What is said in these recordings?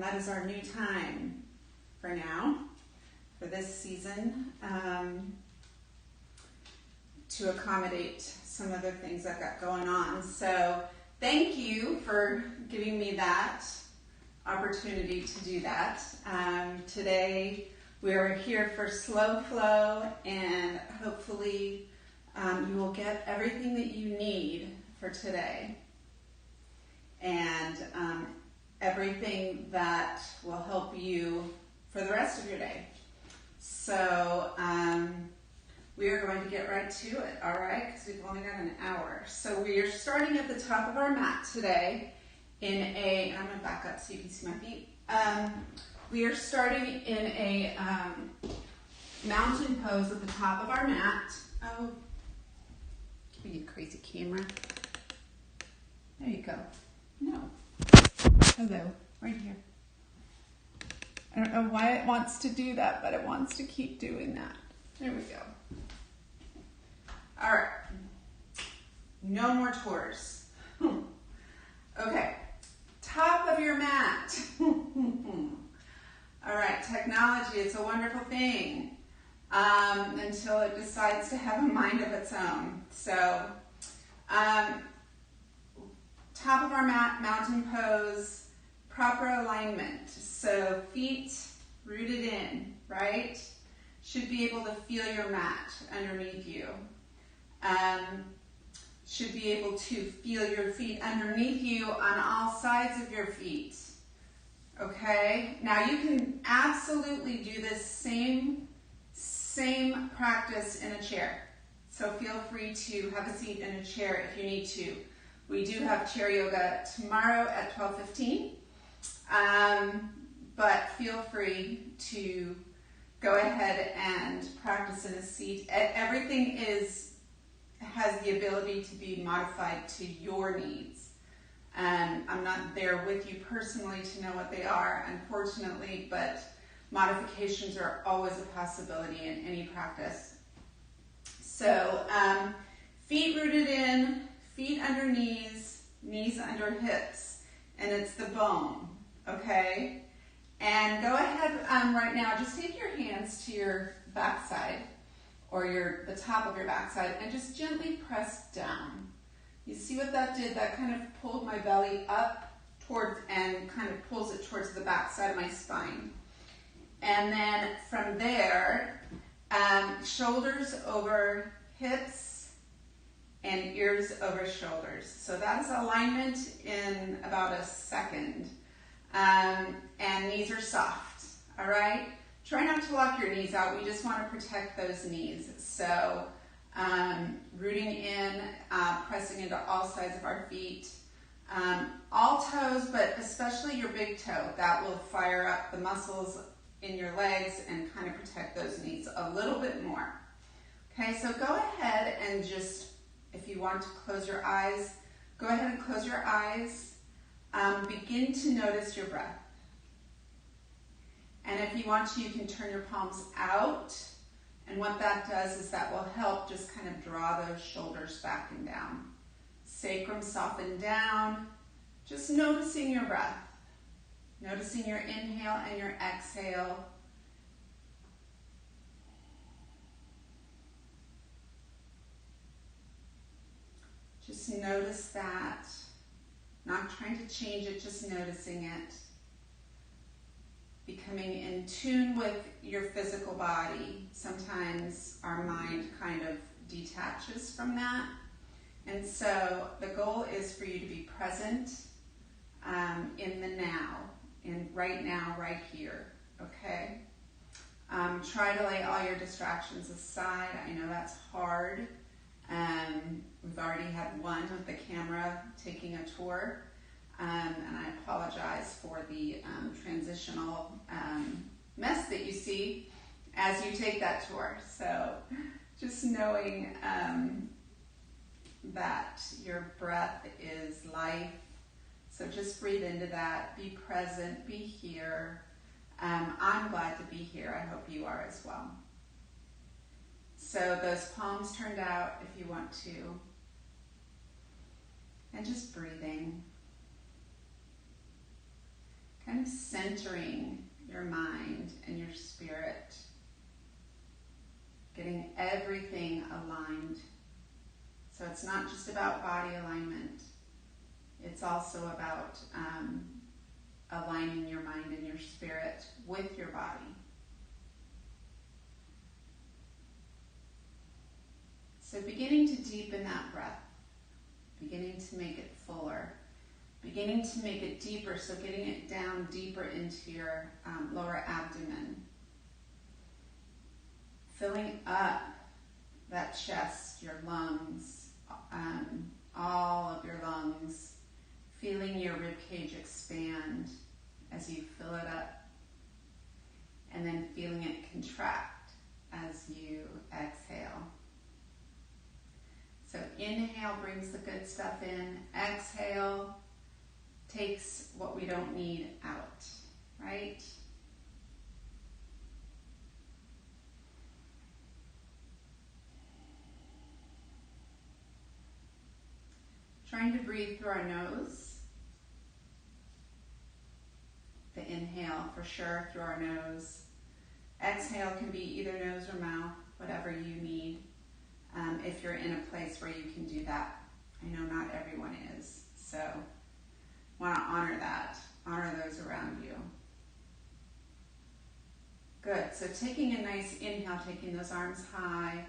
that is our new time for now, for this season, to accommodate some other things I've got going on. So thank you for giving me that opportunity to do that. Today we are here for slow flow, and hopefully you will get everything that you need for today, and everything that will help you for the rest of your day. So we are going to get right to it, all right? Because we've only got an hour. So we are starting at the top of our mat today in a, I'm going to back up so you can see my feet. We are starting in a mountain pose at the top of our mat. Oh, you crazy camera. There you go. No. Hello, right here. I don't know why it wants to do that, but it wants to keep doing that. There we go. All right. No more tours. Okay. Top of your mat. All right. Technology, it's a wonderful thing until it decides to have a mind of its own. So, top of our mat, mountain pose, proper alignment. So feet rooted in, right? Should be able to feel your mat underneath you. Should be able to feel your feet underneath you on all sides of your feet. Okay? Now you can absolutely do this same practice in a chair. So feel free to have a seat in a chair if you need to. We do have chair yoga tomorrow at 12:15. But feel free to go ahead and practice in a seat. Everything has the ability to be modified to your needs. I'm not there with you personally to know what they are, unfortunately, but modifications are always a possibility in any practice. So feet rooted in, feet under knees, knees under hips, and it's the bone, okay? And go ahead right now, just take your hands to your backside or the top of your backside and just gently press down. You see what that did? That kind of pulled my belly up towards and kind of pulls it towards the backside of my spine. And then from there, shoulders over hips and ears over shoulders. So that is alignment in about a second. And knees are soft, all right? Try not to lock your knees out. We just want to protect those knees. So rooting in, pressing into all sides of our feet. All toes, but especially your big toe. That will fire up the muscles in your legs and kind of protect those knees a little bit more. Okay, so go ahead and just, if you want to close your eyes, go ahead and close your eyes. Begin to notice your breath. And if you want to, you can turn your palms out. And what that does is that will help just kind of draw those shoulders back and down. Sacrum soften down. Just noticing your breath. Noticing your inhale and your exhale. Just notice that. Not trying to change it, just noticing it. Becoming in tune with your physical body. Sometimes our mind kind of detaches from that. And so the goal is for you to be present in the now, in right now, right here, okay? Try to lay all your distractions aside. I know that's hard. We've already had one with the camera taking a tour, and I apologize for the transitional mess that you see as you take that tour. So just knowing that your breath is life. So just breathe into that, be present, be here. I'm glad to be here. I hope you are as well. So those palms turned out if you want to. And just breathing. kind of centering your mind and your spirit, getting everything aligned. So it's not just about body alignment, it's also about aligning your mind and your spirit with your body. So beginning to deepen that breath, beginning to make it fuller, beginning to make it deeper, so getting it down deeper into your lower abdomen. Filling up that chest, your lungs, all of your lungs, feeling your ribcage expand as you fill it up, and then feeling it contract as you exhale. So inhale brings the good stuff in, exhale takes what we don't need out, right? Trying to breathe through our nose. The inhale for sure through our nose. Exhale can be either nose or mouth, whatever you need. If you're in a place where you can do that. I know not everyone is, so want to honor that. Honor those around you. Good, so taking a nice inhale, taking those arms high.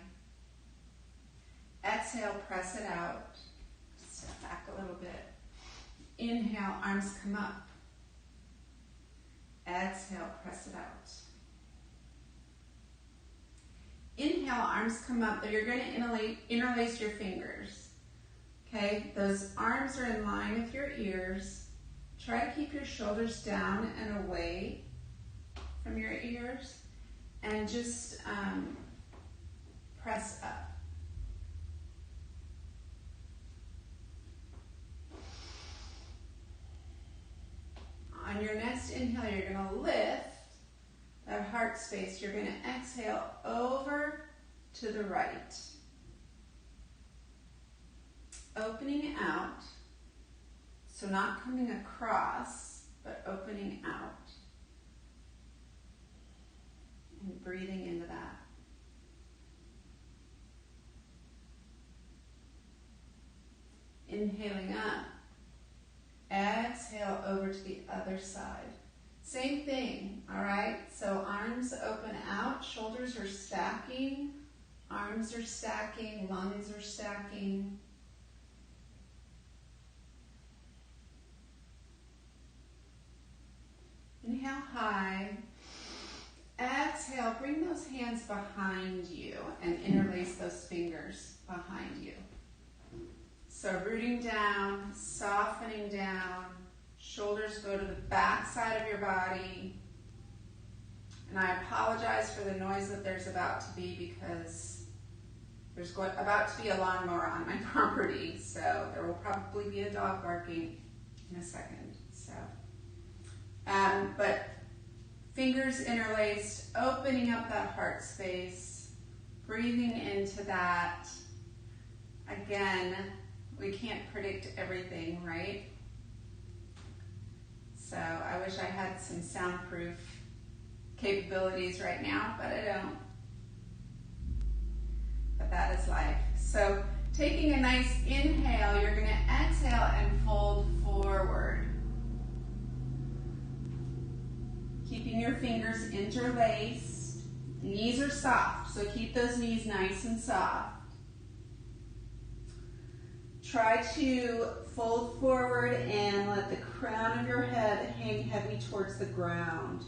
Exhale, press it out. Step back a little bit. Inhale, arms come up. Exhale, press it out. Inhale, arms come up. You're going to interlace your fingers. Okay, those arms are in line with your ears. Try to keep your shoulders down and away from your ears, and just press up. On your next inhale, you're going to lift that heart space. You're going to exhale over to the right. Opening out. So not coming across, but opening out. And breathing into that. Inhaling up. Exhale over to the other side. Same thing, all right? So arms open out, shoulders are stacking, arms are stacking, lungs are stacking. Inhale high. Exhale, bring those hands behind you and interlace those fingers behind you. So rooting down, softening down, shoulders go to the back side of your body. And I apologize for the noise that there's about to be, because there's about to be a lawnmower on my property. So there will probably be a dog barking in a second. So, but fingers interlaced, opening up that heart space, breathing into that. Again, we can't predict everything, right? So I wish I had some soundproof capabilities right now, but I don't. But that is life. So taking a nice inhale, you're going to exhale and fold forward. Keeping your fingers interlaced. Knees are soft, so keep those knees nice and soft. Try to fold forward and let the crown of your head hang heavy towards the ground.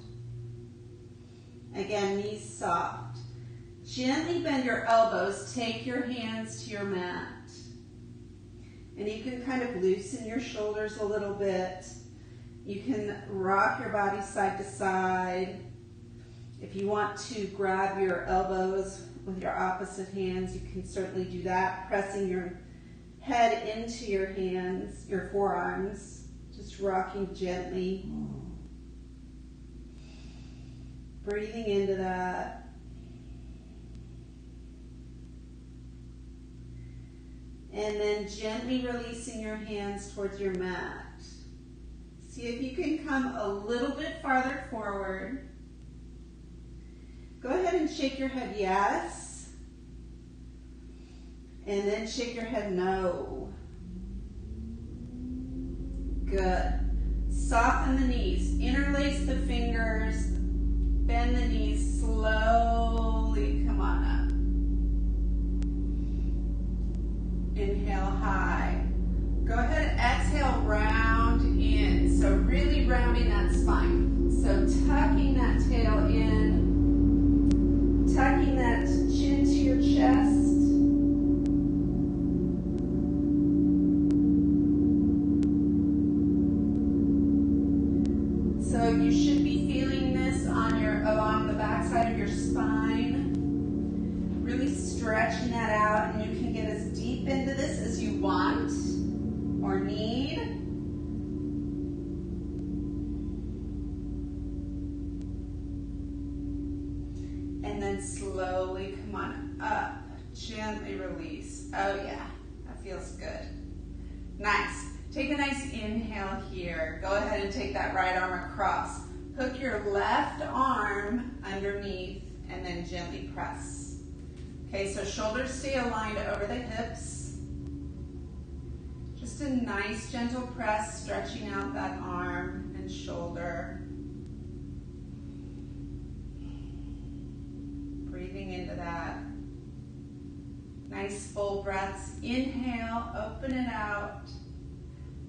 Again, knees soft. Gently bend your elbows, take your hands to your mat. And you can kind of loosen your shoulders a little bit. You can rock your body side to side. If you want to grab your elbows with your opposite hands, you can certainly do that, pressing your head into your hands, your forearms, just rocking gently. Breathing into that. And then gently releasing your hands towards your mat. See if you can come a little bit farther forward. Go ahead and shake your head yes. And then shake your head no. Good. Soften the knees. Interlace the fingers. Bend the knees slowly. Come on up. Inhale high. Go ahead and exhale, round in. So really rounding that spine. So tucking that tail in. Tucking that chin to your chest. So you should be feeling this on along the backside of your spine. Really stretching that out, and you can get as deep into this as you want or need. And then slowly come on up. Gently release. Oh yeah, that feels good. Nice. Take a nice inhale here. Go ahead and take that right arm across. Hook your left arm underneath and then gently press. Okay, so shoulders stay aligned over the hips. Just a nice gentle press, stretching out that arm and shoulder. Breathing into that. Nice full breaths. Inhale, open it out.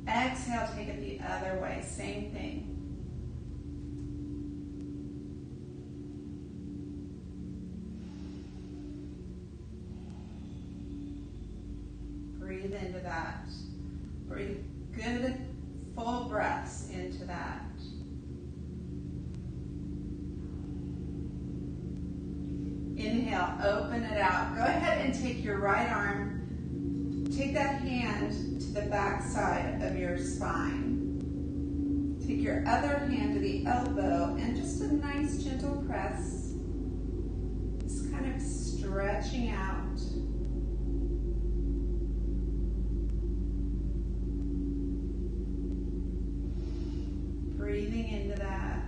Exhale, take it the other way. Same thing. Breathe into that. Breathe good, full breaths into that. Inhale, open it out. Go ahead and take your right arm, take that hand to the back side of your spine. Take your other hand to the elbow and just a nice gentle press. Just kind of stretching out. Breathing into that.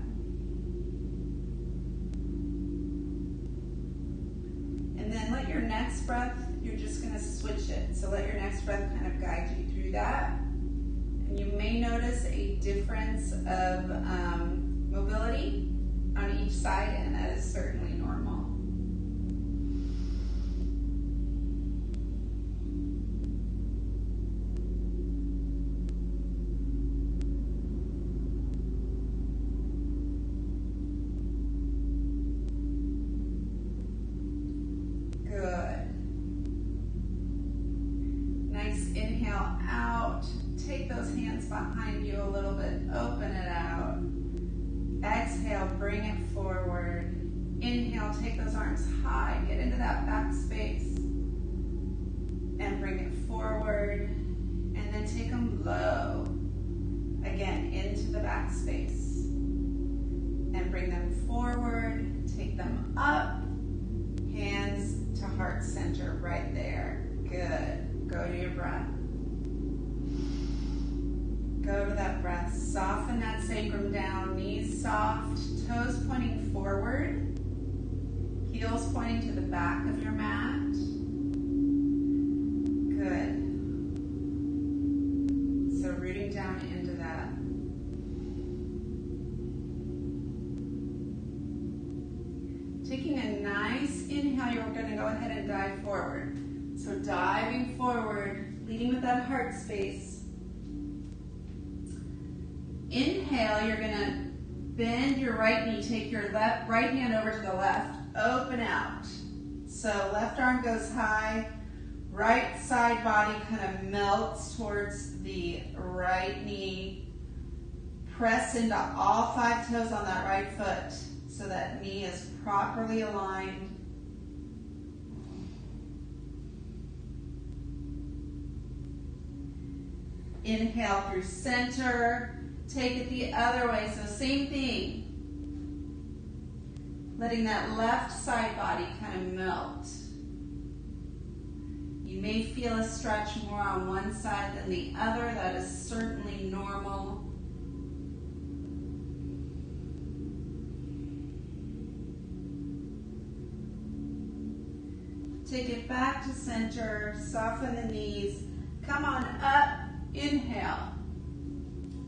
And then let your next breath, you're just going to switch it. So let your next breath kind of guide you through that. And you may notice a difference of mobility on each side, and that is certainly normal. Inhale out, take those hands behind you a little bit, open it out. Exhale, bring it forward. Inhale, take those arms high, get into that back space. And bring it forward, and then take them low. Again, into the back space. And bring them forward, take them up, hands to heart center right there. Good. Go to your breath. Go to that breath. Soften that sacrum down. Knees soft. Toes pointing forward. Heels pointing to the back of your mat. Good. So rooting down into that. Taking a nice inhale, you're going to go ahead and dive forward. So diving forward, leading with that heart space. Inhale, you're going to bend your right knee, take your right hand over to the left, open out. So left arm goes high, right side body kind of melts towards the right knee. Press into all 5 toes on that right foot so that knee is properly aligned. Inhale through center, take it the other way, so same thing. Letting that left side body kind of melt. You may feel a stretch more on one side than the other, that is certainly normal. Take it back to center, soften the knees. Come on up, inhale,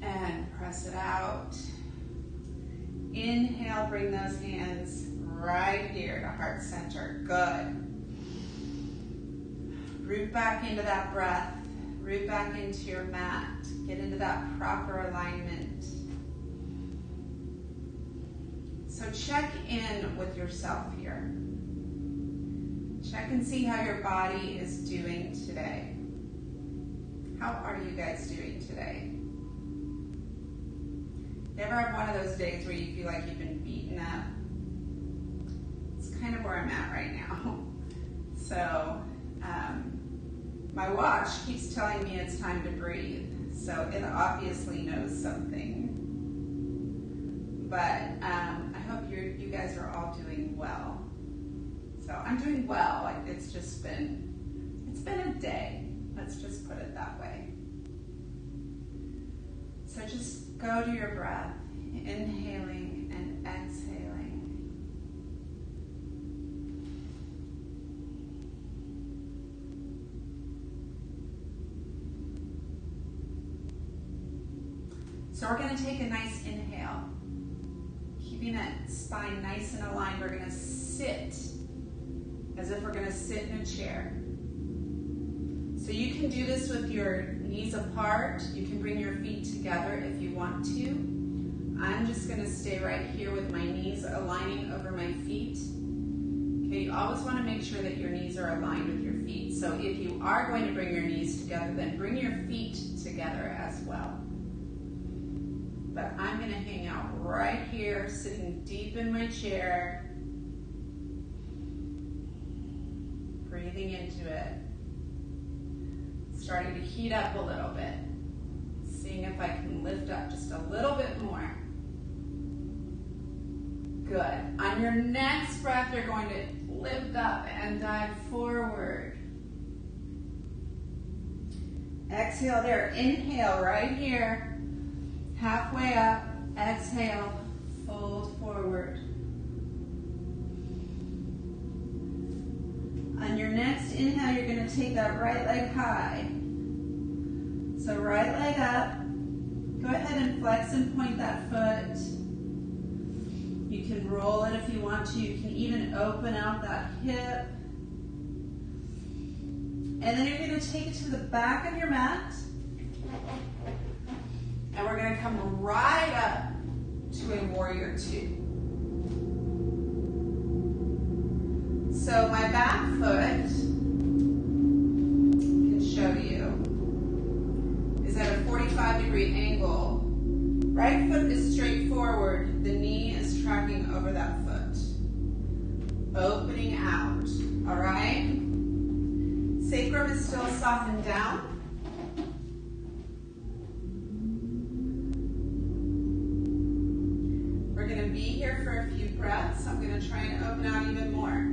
and press it out. Inhale, bring those hands right here to heart center. Good. Root back into that breath. Root back into your mat. Get into that proper alignment. So check in with yourself here. Check and see how your body is doing today. How are you guys doing today? You ever have one of those days where you feel like you've been beaten up? It's kind of where I'm at right now. So, my watch keeps telling me it's time to breathe. So it obviously knows something. But I hope you guys are all doing well. So I'm doing well. It's been a day. Let's just put it that way. So just go to your breath, inhaling and exhaling. So we're going to take a nice inhale. Keeping that spine nice and aligned, we're going to sit as if we're going to sit in a chair. So you can do this with your knees apart. You can bring your feet together if you want to. I'm just going to stay right here with my knees aligning over my feet. Okay, you always want to make sure that your knees are aligned with your feet. So if you are going to bring your knees together, then bring your feet together as well. But I'm going to hang out right here, sitting deep in my chair, breathing into it, starting to heat up a little bit, seeing if I can lift up just a little bit more. Good. On your next breath, you're going to lift up and dive forward. Exhale there. Inhale right here. Halfway up, exhale, fold forward. On your next inhale, you're going to take that right leg high. So right leg up. Go ahead and flex and point that foot. You can roll it if you want to. You can even open out that hip. And then you're going to take it to the back of your mat. And we're going to come right up to a warrior two. So my back foot, can show you, is at a 45-degree angle. Right foot is straight forward. The knee is tracking over that foot. Opening out, all right? Sacrum is still softened down. We're going to be here for a few breaths. I'm going to try and open out even more.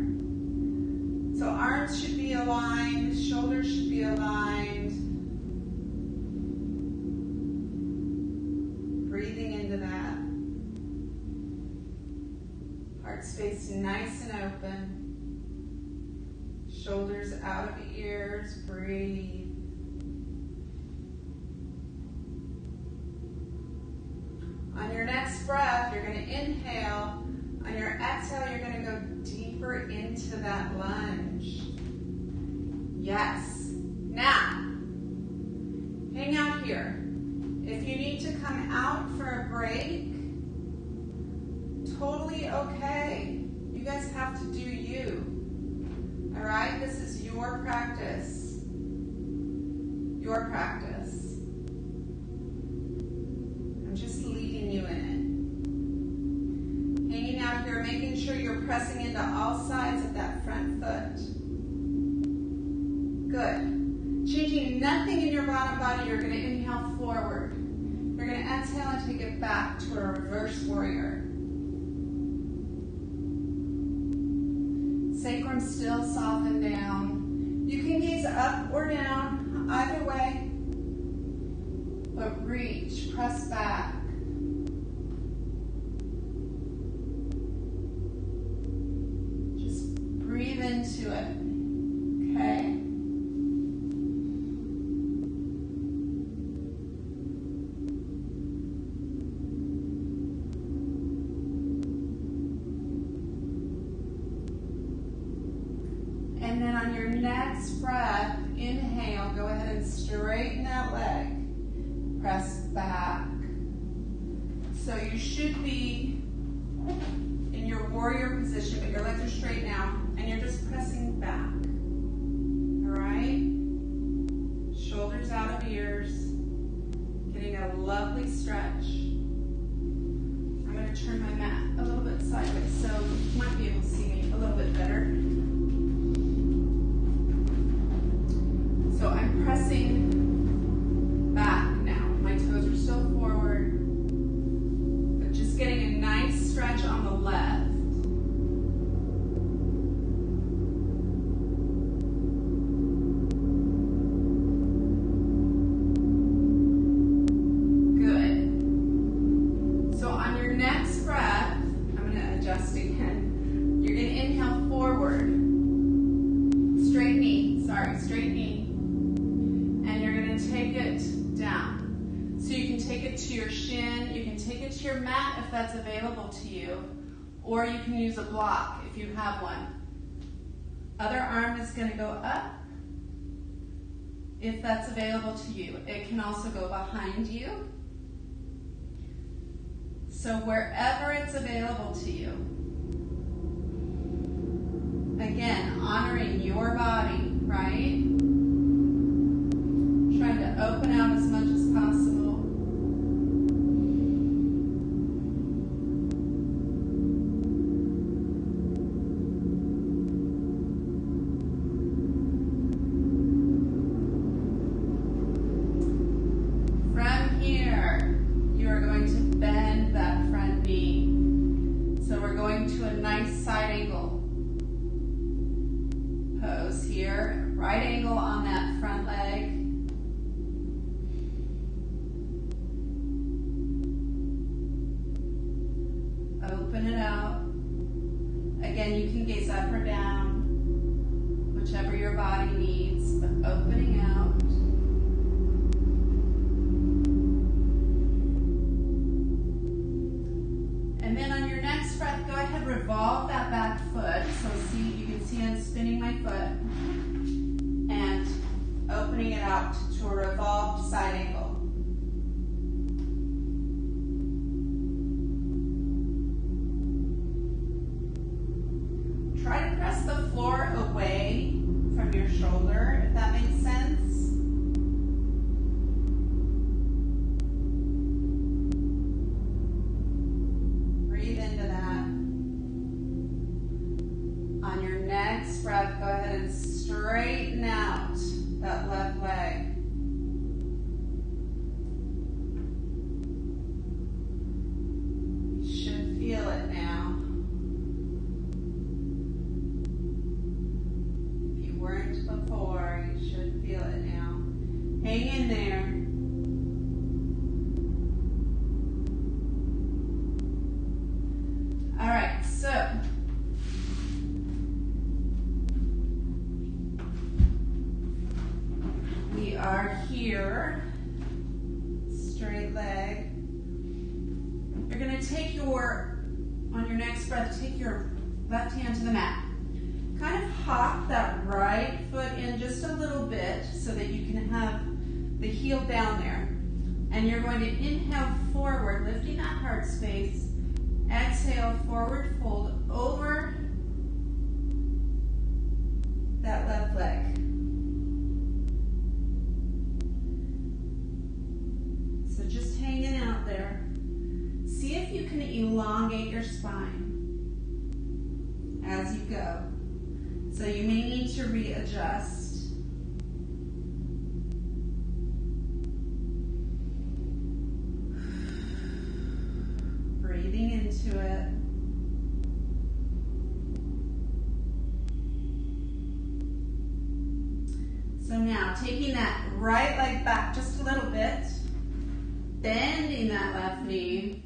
So arms should be aligned, shoulders should be aligned. Breathing into that. Heart space nice and open. Shoulders out of the ears. Breathe. On your next breath, you're going to inhale. On your exhale, you're going to go deeper into that lunge. Yes. Now, hang out here. If you need to come out for a break, totally okay. You guys have to do you. All right? This is your practice. Your practice. I'm just leading you in it. Hanging out here, making sure you're pressing into all sides of that front foot. Good. Changing nothing in your bottom body, you're going to inhale forward. You're going to exhale and take it back to a reverse warrior. Sacrum still softened down. You can gaze up or down, either way. But reach, press back. Just breathe into it. And then on your next breath, inhale, go ahead and straighten that leg. Press back. So you should be in your warrior position, but your legs are straight now, and you're just pressing back. All right? Shoulders out of ears. Getting a lovely stretch. I'm going to turn my mat a little bit sideways so you might be able to see me a little bit better. So I'm pressing back now. My toes are still forward, but just getting a nice stretch on the left. Your mat if that's available to you, or you can use a block if you have one. Other arm is going to go up if that's available to you. It can also go behind you. So wherever it's available to you. Again, honoring your body, right? Trying to open out as much as possible. Open it out. Again, you can gaze up or down, whichever your body needs, but opening out. And then on your next breath, go ahead, revolve that back foot. So see, you can see I'm spinning my foot and opening it out to a revolved side angle. Try to press the floor away from your shoulder, if that makes sense. Breathe into that. On your next breath, go ahead and straighten out that left leg. You should feel it now. Before, you should feel it now. Hang in there. All right, so we are here, straight leg. You're going to take on your next breath, take your left hand to the mat. Kind of hop that right foot in just a little bit so that you can have the heel down there. And you're going to inhale forward, lifting that heart space. Exhale, forward fold over that left leg. So just hanging out there. See if you can elongate your spine as you go. So you may need to readjust. Breathing into it. So now taking that right leg back just a little bit, bending that left knee,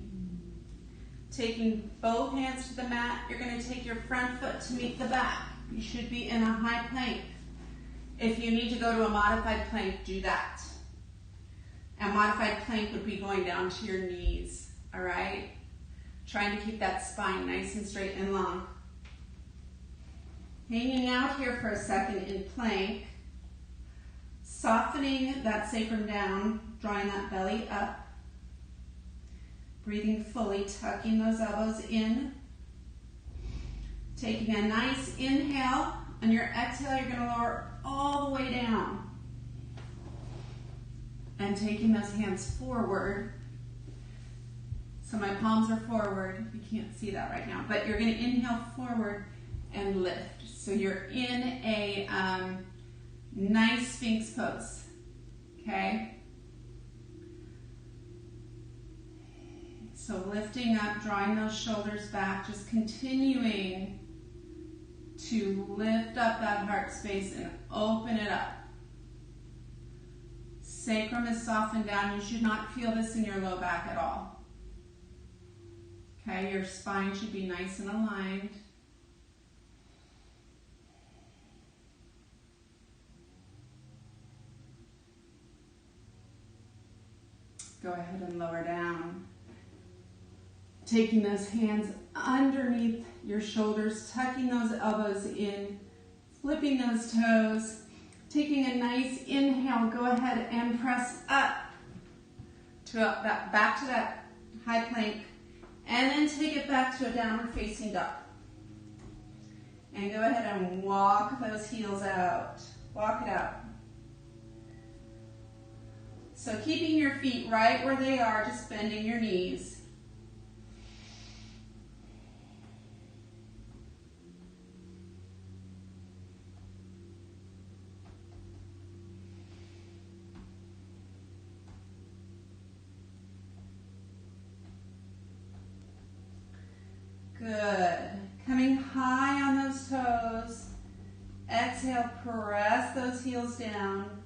taking both hands to the mat. You're going to take your front foot to meet the back. You should be in a high plank. If you need to go to a modified plank, do that. A modified plank would be going down to your knees, all right? Trying to keep that spine nice and straight and long. Hanging out here for a second in plank, softening that sacrum down, drawing that belly up, breathing fully, tucking those elbows in, taking a nice inhale. On your exhale, you're going to lower all the way down, and taking those hands forward. So my palms are forward. You can't see that right now, but you're going to inhale forward and lift. So you're in a nice Sphinx pose, okay? So lifting up, drawing those shoulders back, just continuing to lift up that heart space and open it up. Sacrum is softened down. You should not feel this in your low back at all. Okay, your spine should be nice and aligned. Go ahead and lower down. Taking those hands underneath your shoulders, tucking those elbows in, flipping those toes, taking a nice inhale. Go ahead and press up to back to that high plank, and then take it back to a downward facing dog. And go ahead and walk those heels out. Walk it out. So keeping your feet right where they are, just bending your knees. Good. Coming high on those toes. Exhale, press those heels down.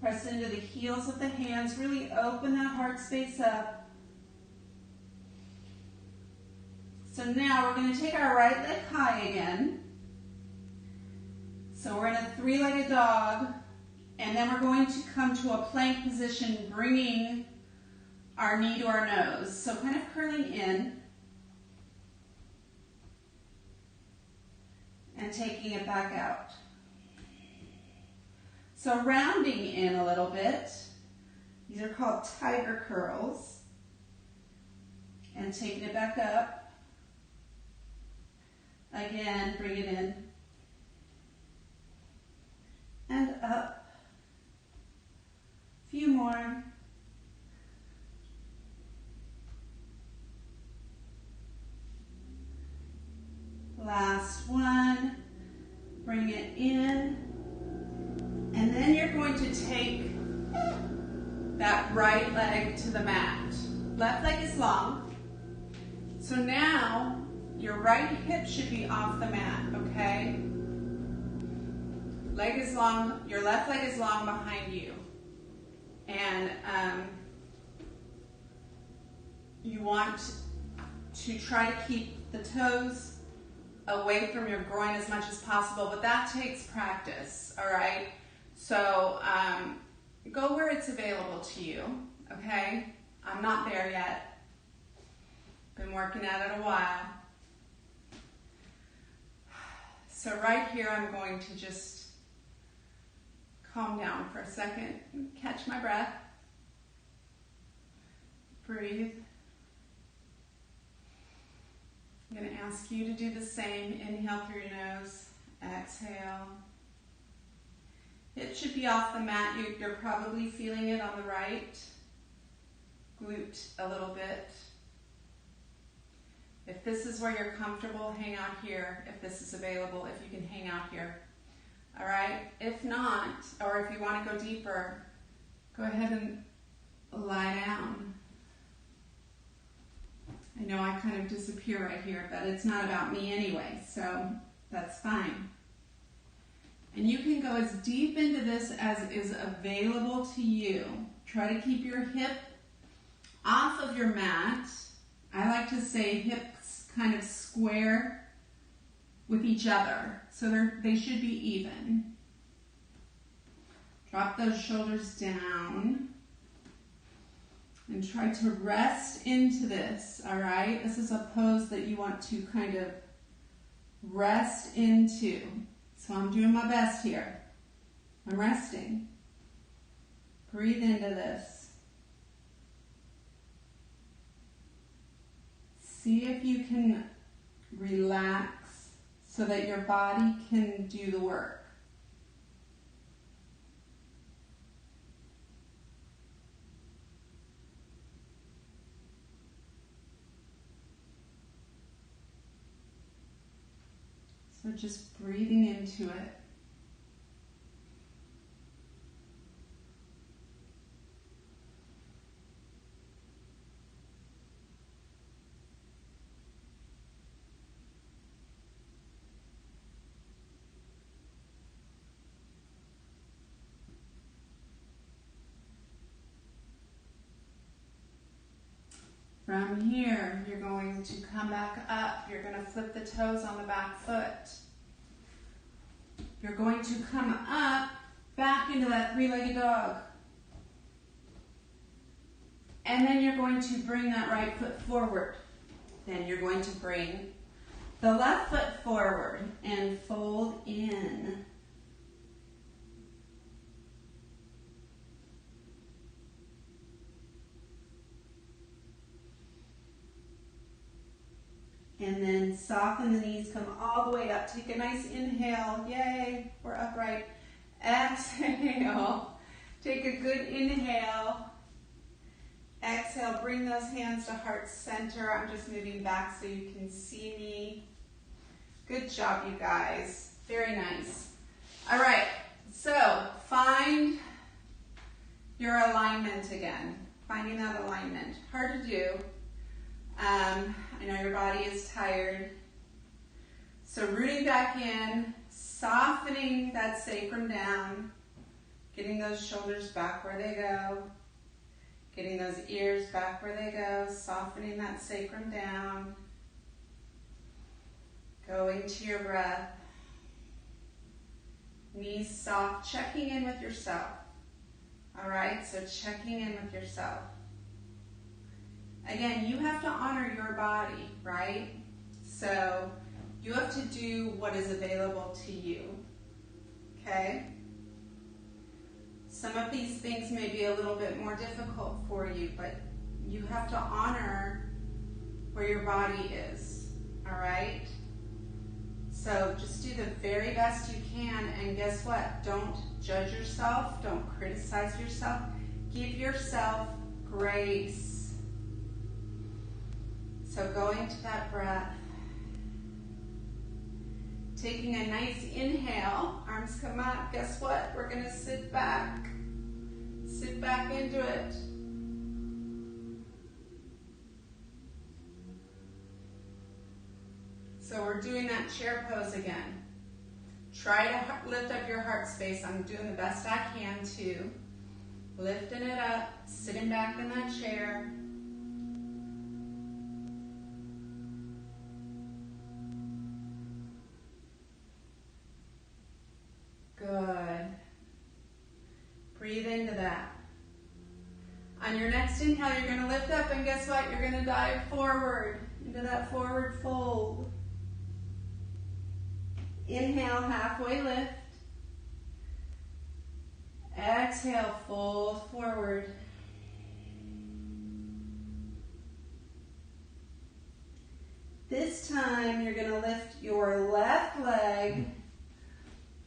Press into the heels of the hands. Really open that heart space up. So now we're going to take our right leg high again. So we're in a three-legged dog. And then we're going to come to a plank position, bringing our knee to our nose. So kind of curling in. And taking it back out. So rounding in a little bit. These are called tiger curls. And taking it back up. Again, bring it in. And up. A few more. Last one. Bring it in. And then you're going to take that right leg to the mat. Left leg is long. So now your right hip should be off the mat, okay? Leg is long, your left leg is long behind you. And you want to try to keep the toes away from your groin as much as possible, but that takes practice, all right? So go where it's available to you, okay? I'm not there yet. Been working at it a while. So right here, I'm going to just calm down for a second, catch my breath, breathe. I'm going to ask you to do the same. Inhale through your nose, exhale. It should be off the mat. You're probably feeling it on the right glute a little bit. If this is where you're comfortable, hang out here. If this is available, if you can hang out here. All right? If not, or if you want to go deeper, go ahead and lie down. I know I kind of disappear right here, but it's not about me anyway, so that's fine. And you can go as deep into this as is available to you. Try to keep your hip off of your mat. I like to say hips kind of square with each other, so they should be even. Drop those shoulders down. And try to rest into this, all right? This is a pose that you want to kind of Rest into. So I'm doing my best here. I'm resting. Breathe into this. See if you can relax so that your body can do the work. So just breathing into it. From here, you're going to come back up. You're going to flip the toes on the back foot. You're going to come up, back into that three-legged dog. And then you're going to bring that right foot forward. Then you're going to bring the left foot forward and fold in. And then soften the knees, come all the way up. Take a nice inhale. Yay, we're upright. Exhale. Take a good inhale. Exhale, bring those hands to heart center. I'm just moving back so you can see me. Good job, you guys. Very nice. All right, so find your alignment again. Finding that alignment. Hard to do. I know your body is tired. So rooting back in, softening that sacrum down, getting those shoulders back where they go, getting those ears back where they go, softening that sacrum down, going to your breath, knees soft, checking in with yourself. All right, so checking in with yourself. Again, you have to honor your body, right? So you have to do what is available to you, okay? Some of these things may be a little bit more difficult for you, but you have to honor where your body is, all right? So just do the very best you can, and guess what? Don't judge yourself, don't criticize yourself. Give yourself grace. So going to that breath, taking a nice inhale, arms come up. Guess what? We're going to sit back into it. So we're doing that chair pose again. Try to lift up your heart space. I'm doing the best I can to. Lifting it up, sitting back in that chair. Good. Breathe into that. On your next inhale, you're going to lift up, and guess what? You're going to dive forward into that forward fold. Inhale, halfway lift. Exhale, fold forward. This time, you're going to lift your left leg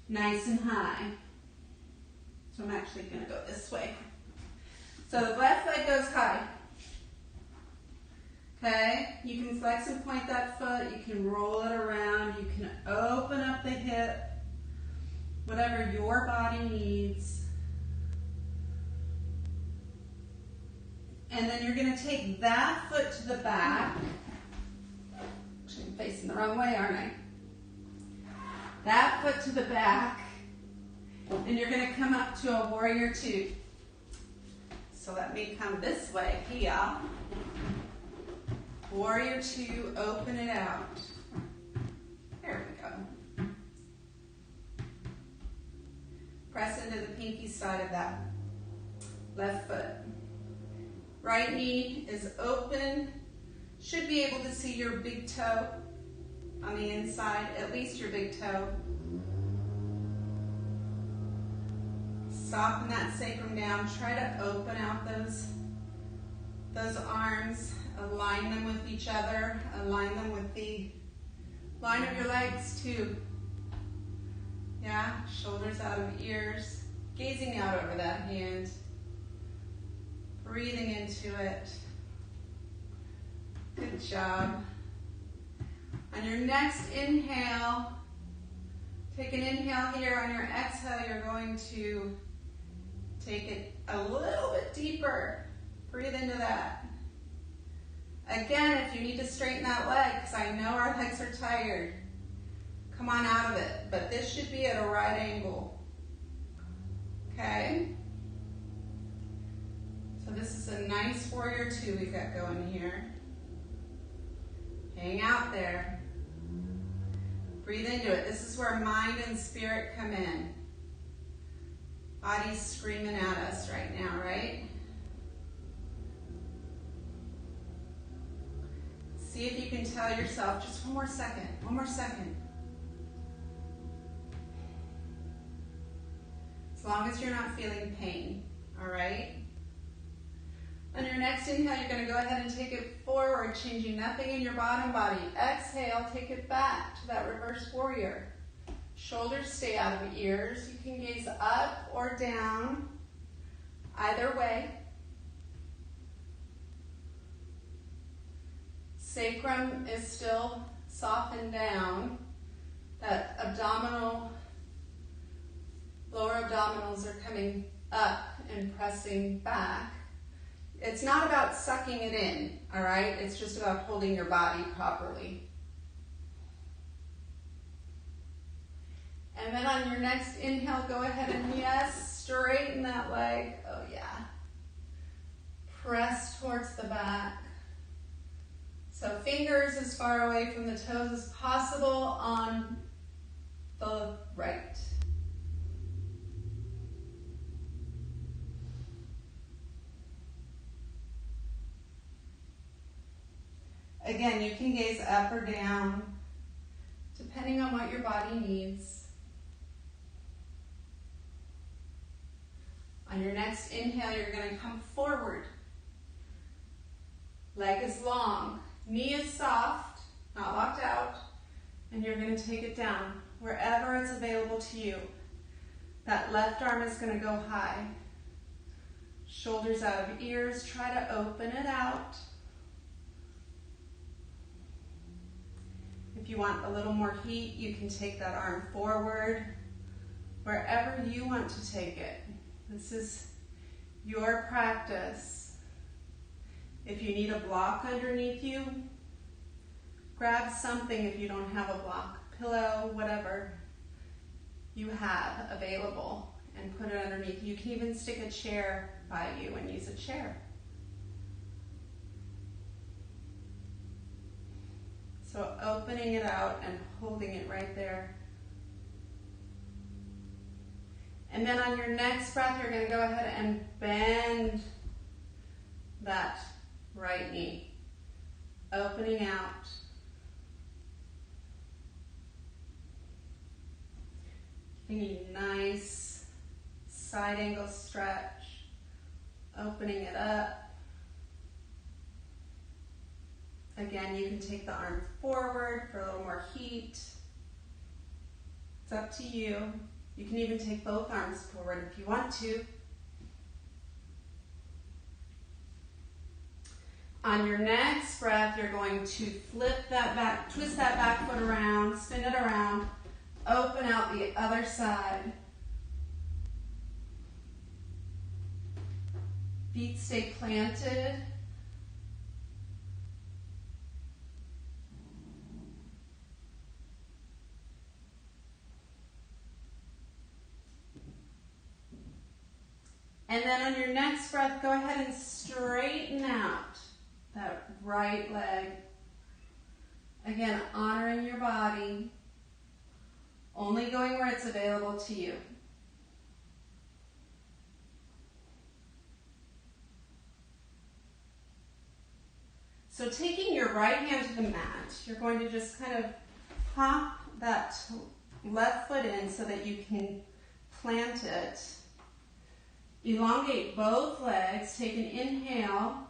nice and high. So I'm actually going to go this way. So the left leg goes high. Okay? You can flex and point that foot. You can roll it around. You can open up the hip. Whatever your body needs. And then you're going to take that foot to the back. Actually, I'm facing the wrong way, aren't I? That foot to the back, and you're going to come up to a warrior two. So let me come this way here. Warrior two, open it out. There we go. Press into the pinky side of that left foot. Right knee is open. Should be able to see your big toe. on the inside, at least your big toe. Soften that sacrum down. Try to open out those arms. Align them with each other. Align them with the line of your legs too. Yeah, shoulders out of ears. Gazing out over that hand. Breathing into it. Good job. On your next inhale, take an inhale here. On your exhale, you're going to take it a little bit deeper. Breathe into that. Again, if you need to straighten that leg, because I know our legs are tired, come on out of it. But this should be at a right angle. Okay? So this is a nice warrior two we've got going here. Hang out there. Breathe into it. This is where mind and spirit come in. Body's screaming at us right now, right? See if you can tell yourself, just one more second, one more second. As long as you're not feeling pain, all right? On your next inhale, you're going to go ahead and take it forward, changing nothing in your bottom body. Exhale, take it back to that reverse warrior. Shoulders stay out of ears. You can gaze up or down, either way. Sacrum is still softened down. That abdominal, lower abdominals are coming up and pressing back. It's not about sucking it in, all right? It's just about holding your body properly. And then on your next inhale, go ahead and, yes, straighten that leg. Oh, yeah. Press towards the back. So fingers as far away from the toes as possible on the right. Again, you can gaze up or down, depending on what your body needs. On your next inhale, you're going to come forward. Leg is long, knee is soft, not locked out, and you're going to take it down wherever it's available to you. That left arm is going to go high. Shoulders out of ears, try to open it out. If you want a little more heat, you can take that arm forward, wherever you want to take it. This is your practice. If you need a block underneath you, grab something if you don't have a block, pillow, whatever you have available, and put it underneath. You can even stick a chair by you and use a chair. So opening it out and holding it right there. And then on your next breath, you're going to go ahead and bend that right knee. Opening out. Giving a nice side angle stretch. Opening it up. Again, you can take the arm forward for a little more heat. It's up to you. You can even take both arms forward if you want to. On your next breath, you're going to flip that back, twist that back foot around, spin it around, open out the other side. Feet stay planted. And then on your next breath, go ahead and straighten out that right leg. Again, honoring your body, only going where it's available to you. So taking your right hand to the mat, you're going to just kind of pop that left foot in so that you can plant it. Elongate both legs. Take an inhale.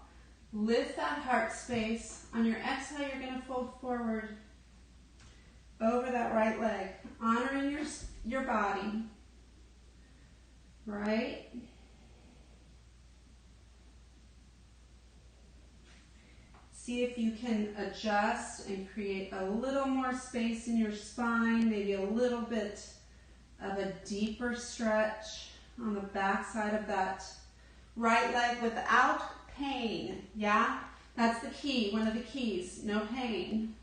Lift that heart space. On your exhale, you're going to fold forward over that right leg, honoring your body. Right? See if you can adjust and create a little more space in your spine, maybe a little bit of a deeper stretch on the back side of that right leg without pain. Yeah? That's the key, one of the keys, no pain.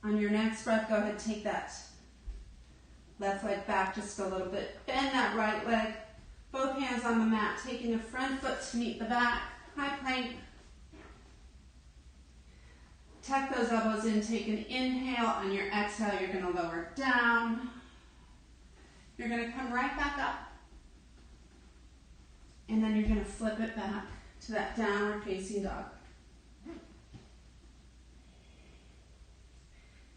On your next breath, go ahead and take that left leg back just a little bit. Bend that right leg, both hands on the mat, taking the front foot to meet the back. High plank. Tuck those elbows in, take an inhale. On your exhale, you're going to lower down. You're going to come right back up. And then you're going to flip it back to that downward facing dog.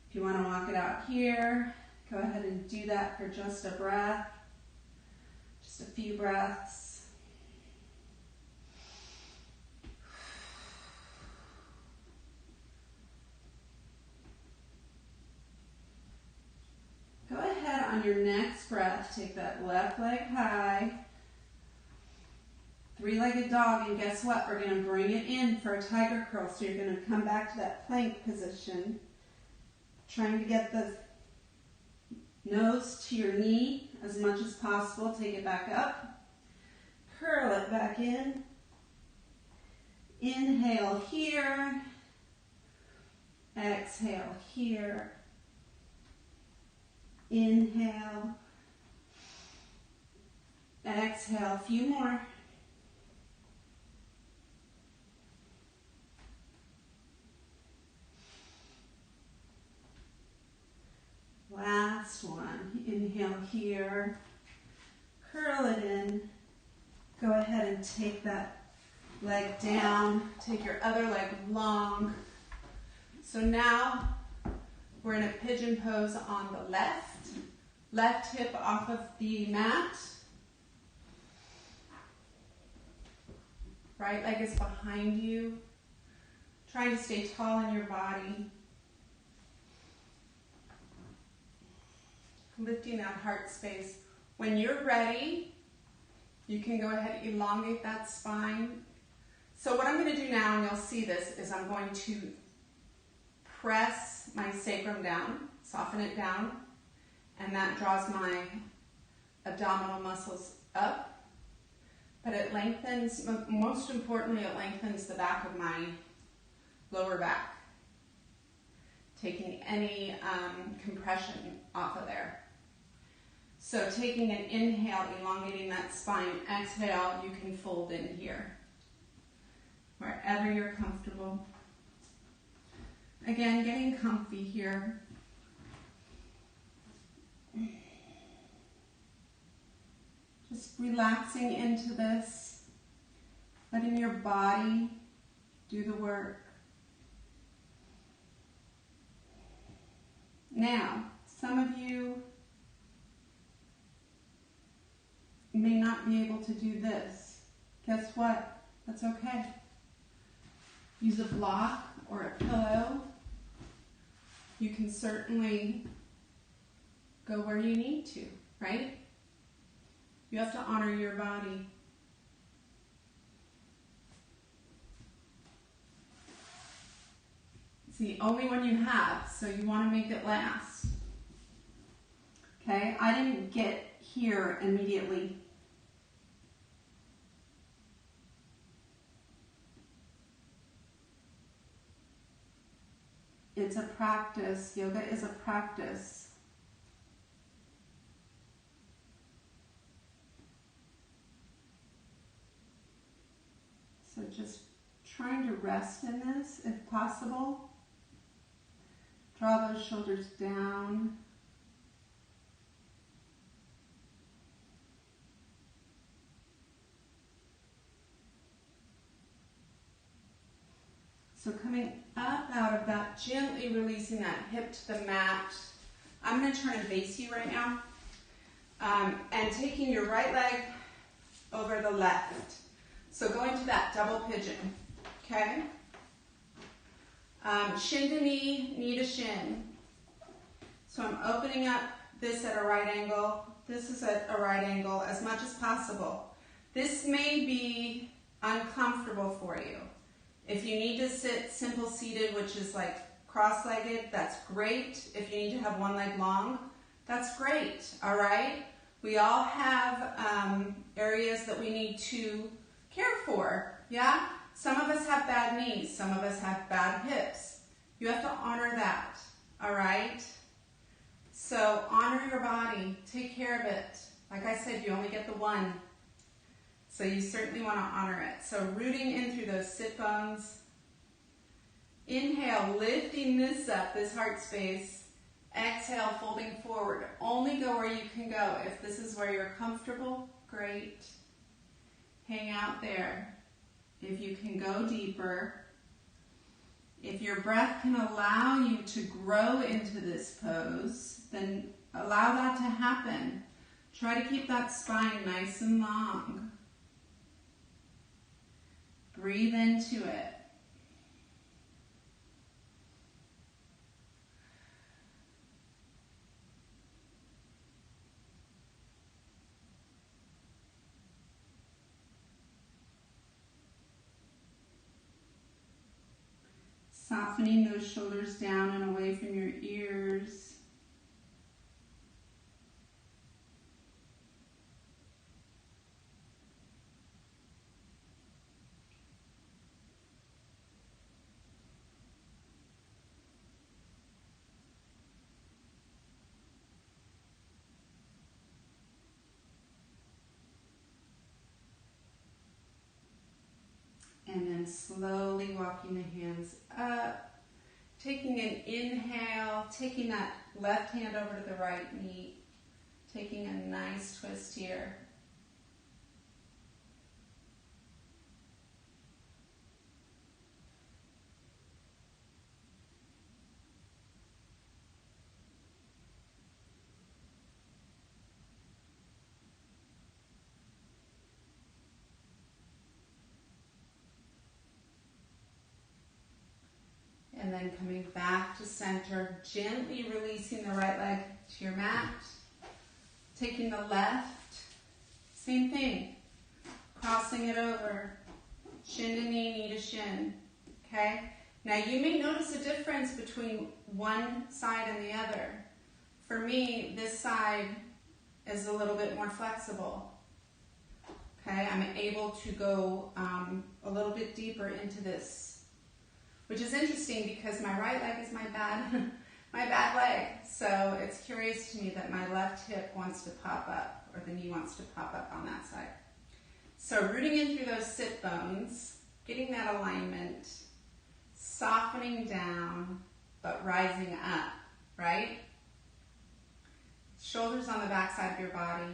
If you want to walk it out here, go ahead and do that for just a breath, just a few breaths. Go ahead on your next breath, take that left leg high, three-legged dog, and guess what? We're going to bring it in for a tiger curl, so you're going to come back to that plank position. Trying to get the nose to your knee as much as possible. Take it back up. Curl it back in. Inhale here. Exhale here. Inhale. Exhale. A few more. Last one. Inhale here. Curl it in. Go ahead and take that leg down. Take your other leg long. So now we're in a pigeon pose on the left. Left hip off of the mat. Right leg is behind you. Trying to stay tall in your body. Lifting that heart space. When you're ready, you can go ahead and elongate that spine. So what I'm going to do now, and you'll see this, is I'm going to press my sacrum down, soften it down, and that draws my abdominal muscles up. But it lengthens, most importantly, it lengthens the back of my lower back, taking any compression off of there. So taking an inhale, elongating that spine. Exhale, you can fold in here, wherever you're comfortable. Again, getting comfy here. Just relaxing into this, letting your body do the work. Now, some of you may not be able to do this. Guess what? That's okay. Use a block or a pillow. You can certainly go where you need to, right? You have to honor your body. It's the only one you have, so you want to make it last. Okay, I didn't get here immediately. It's a practice. Yoga is a practice. So just trying to rest in this if possible. Draw those shoulders down. So coming up out of that, gently releasing that hip to the mat. I'm going to turn and face you right now. And taking your right leg over the left. So going to that double pigeon, okay? Shin to knee, knee to shin. So I'm opening up this at a right angle. This is at a right angle as much as possible. This may be uncomfortable for you. If you need to sit simple seated, which is like cross-legged, that's great. If you need to have one leg long, that's great, all right? We all have areas that we need to care for, yeah? Some of us have bad knees, some of us have bad hips. You have to honor that, all right? So honor your body, take care of it. Like I said, you only get the one. So you certainly want to honor it. So rooting in through those sit bones. Inhale, lifting this up, this heart space. Exhale, folding forward. Only go where you can go. If this is where you're comfortable, great. Hang out there. If you can go deeper, if your breath can allow you to grow into this pose, then allow that to happen. Try to keep that spine nice and long. Breathe into it. Softening those shoulders down and away from your ears. And then slowly walking the hands up, taking an inhale, taking that left hand over to the right knee, taking a nice twist here. And then coming back to center, gently releasing the right leg to your mat. Taking the left, same thing. Crossing it over, shin to knee, knee to shin, okay? Now you may notice a difference between one side and the other. For me, this side is a little bit more flexible, okay? I'm able to go a little bit deeper into this, which is interesting because my right leg is my bad leg. So it's curious to me that my left hip wants to pop up, or the knee wants to pop up on that side. So rooting in through those sit bones, getting that alignment, softening down, but rising up, right? Shoulders on the back side of your body.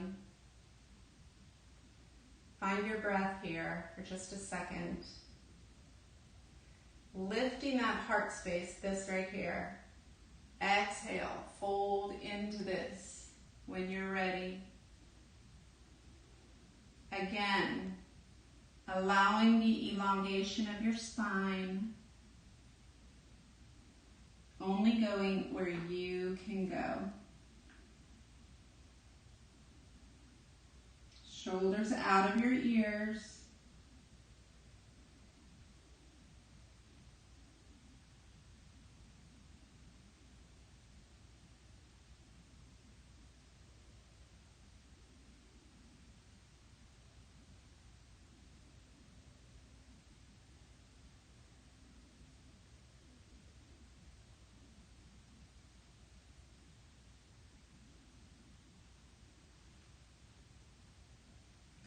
Find your breath here for just a second. Lifting that heart space, this right here. Exhale, fold into this when you're ready. Again, allowing the elongation of your spine, only going where you can go. Shoulders out of your ears.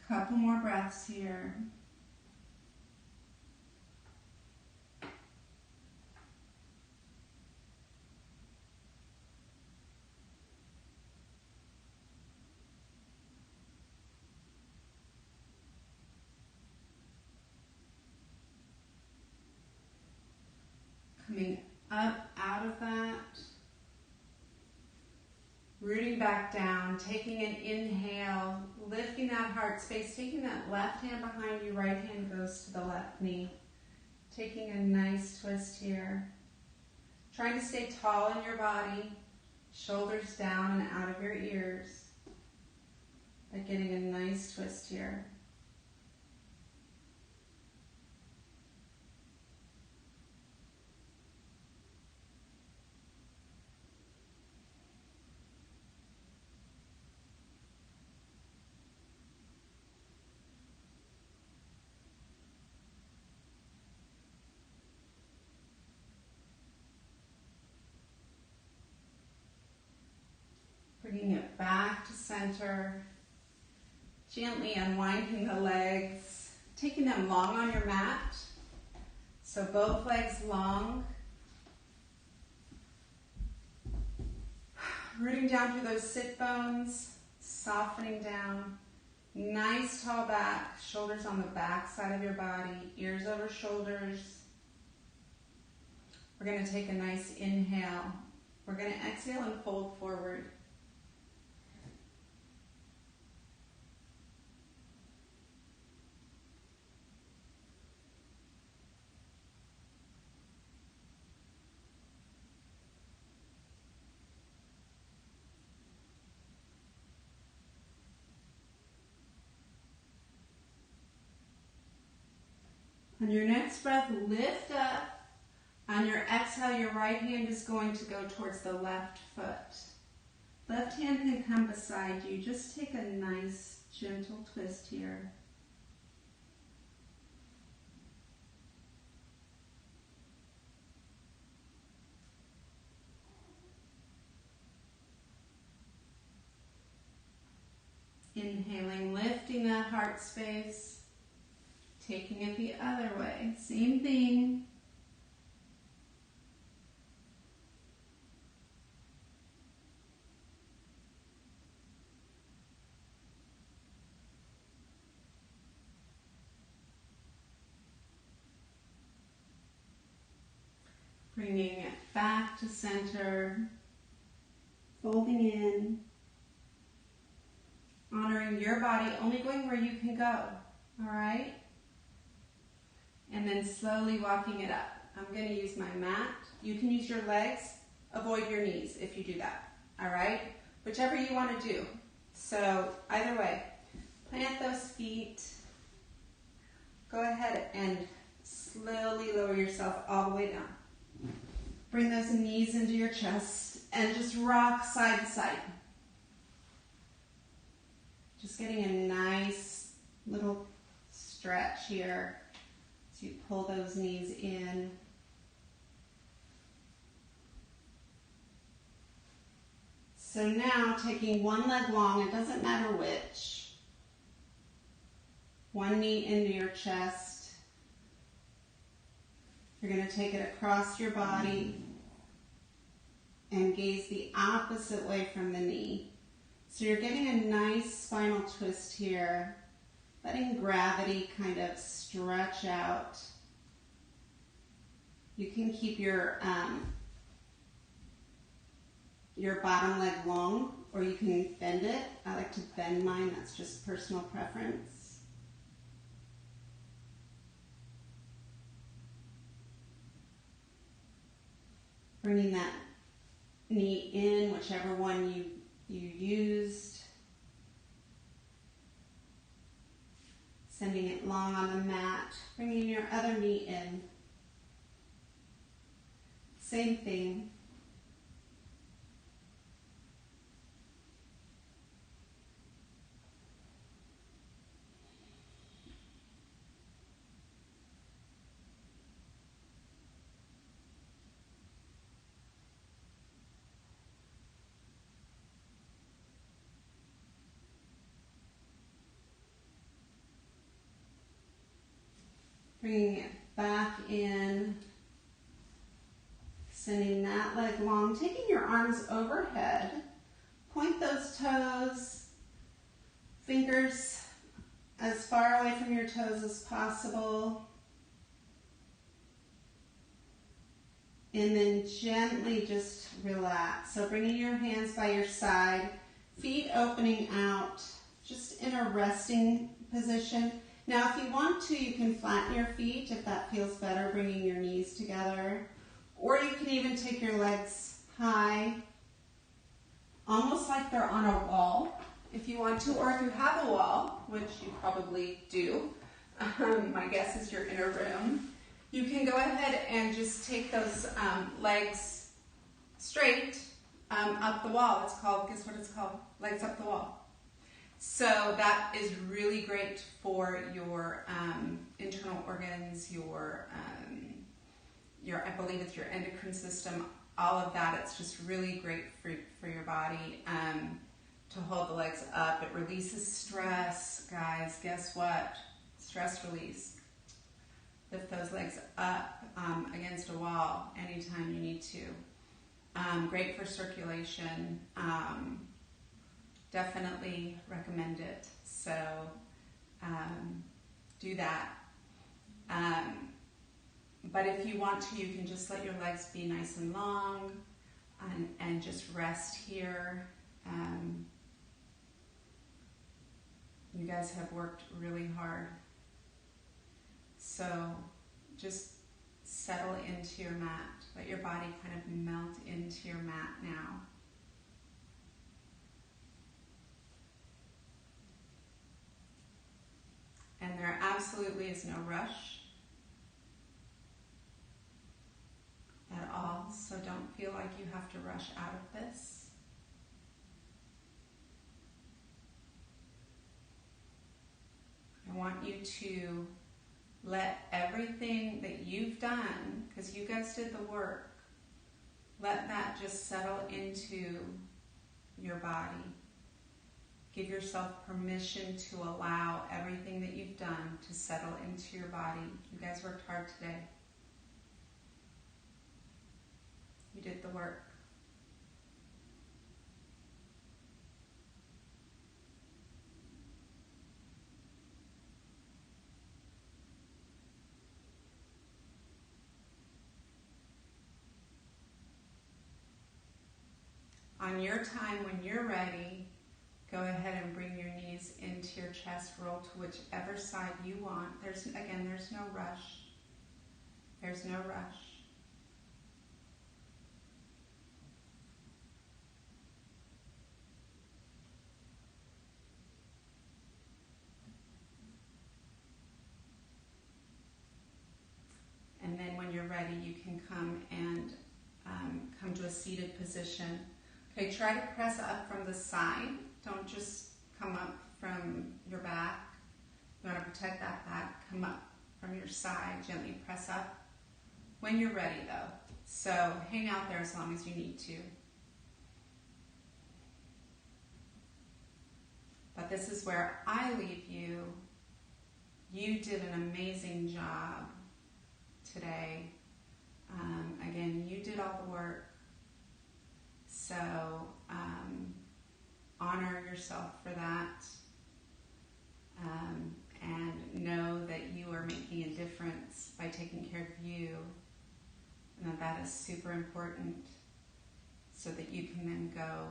Couple more breaths here. Coming up out of that. Rooting back down, taking an inhale, lifting that heart space, taking that left hand behind you, right hand goes to the left knee. Taking a nice twist here. Trying to stay tall in your body, shoulders down and out of your ears. But getting a nice twist here. Bringing it back to center, gently unwinding the legs, taking them long on your mat, so both legs long, rooting down through those sit bones, softening down, nice tall back, shoulders on the back side of your body, ears over shoulders. We're going to take a nice inhale. We're going to exhale and fold forward. On your next breath, lift up. On your exhale, your right hand is going to go towards the left foot. Left hand can come beside you. Just take a nice, gentle twist here. Inhaling, lifting that heart space. Taking it the other way. Same thing. Bringing it back to center. Folding in. Honoring your body, only going where you can go. All right? And then slowly walking it up. I'm going to use my mat. You can use your legs. Avoid your knees if you do that. All right? Whichever you want to do. So either way, plant those feet. Go ahead and slowly lower yourself all the way down. Bring those knees into your chest and just rock side to side. Just getting a nice little stretch here. So you pull those knees in. So now taking one leg long, it doesn't matter which. One knee into your chest. You're going to take it across your body and gaze the opposite way from the knee. So you're getting a nice spinal twist here. Letting gravity kind of stretch out. You can keep your bottom leg long, or you can bend it. I like to bend mine, that's just personal preference. Bringing that knee in, whichever one you used. Sending it long on the mat, bringing your other knee in. Same thing. Bringing it back in, sending that leg long, taking your arms overhead, point those toes, fingers as far away from your toes as possible. and then gently just relax. So bringing your hands by your side, feet opening out, just in a resting position. Now, if you want to, you can flatten your feet if that feels better, bringing your knees together. Or you can even take your legs high, almost like they're on a wall, if you want to, or if you have a wall, which you probably do. My guess is you're in a room. You can go ahead and just take those legs straight up the wall. It's called, guess what it's called? Legs up the wall. So that is really great for your internal organs, your I believe it's your endocrine system, all of that. It's just really great for your body to hold the legs up. It releases stress, guys. Guess what? Stress release. Lift those legs up against a wall anytime you need to. Great for circulation. Definitely recommend it. So do that. But if you want to, you can just let your legs be nice and long and just rest here. You guys have worked really hard. So just settle into your mat. Let your body kind of melt into your mat now. And there absolutely is no rush at all, so don't feel like you have to rush out of this. I want you to let everything that you've done, because you guys did the work, let that just settle into your body. Give yourself permission to allow everything that you've done to settle into your body. You guys worked hard today. You did the work. On your time, when you're ready, go ahead and bring your knees into your chest, roll to whichever side you want. There's no rush. There's no rush. And then when you're ready, you can come and come to a seated position. Okay, try to press up from the side. Don't just come up from your back. You want to protect that back. Come up from your side. Gently press up when you're ready, though. So hang out there as long as you need to. But this is where I leave you. You did an amazing job today. Again, you did all the work. So honor yourself for that, and know that you are making a difference by taking care of you, and that is super important so that you can then go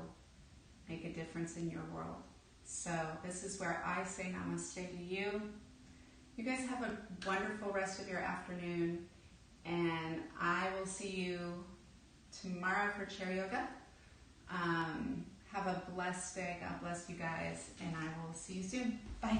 make a difference in your world. So this is where I say namaste to you. You guys have a wonderful rest of your afternoon, and I will see you tomorrow for chair yoga. Have a blessed day. God bless you guys, and I will see you soon. Bye.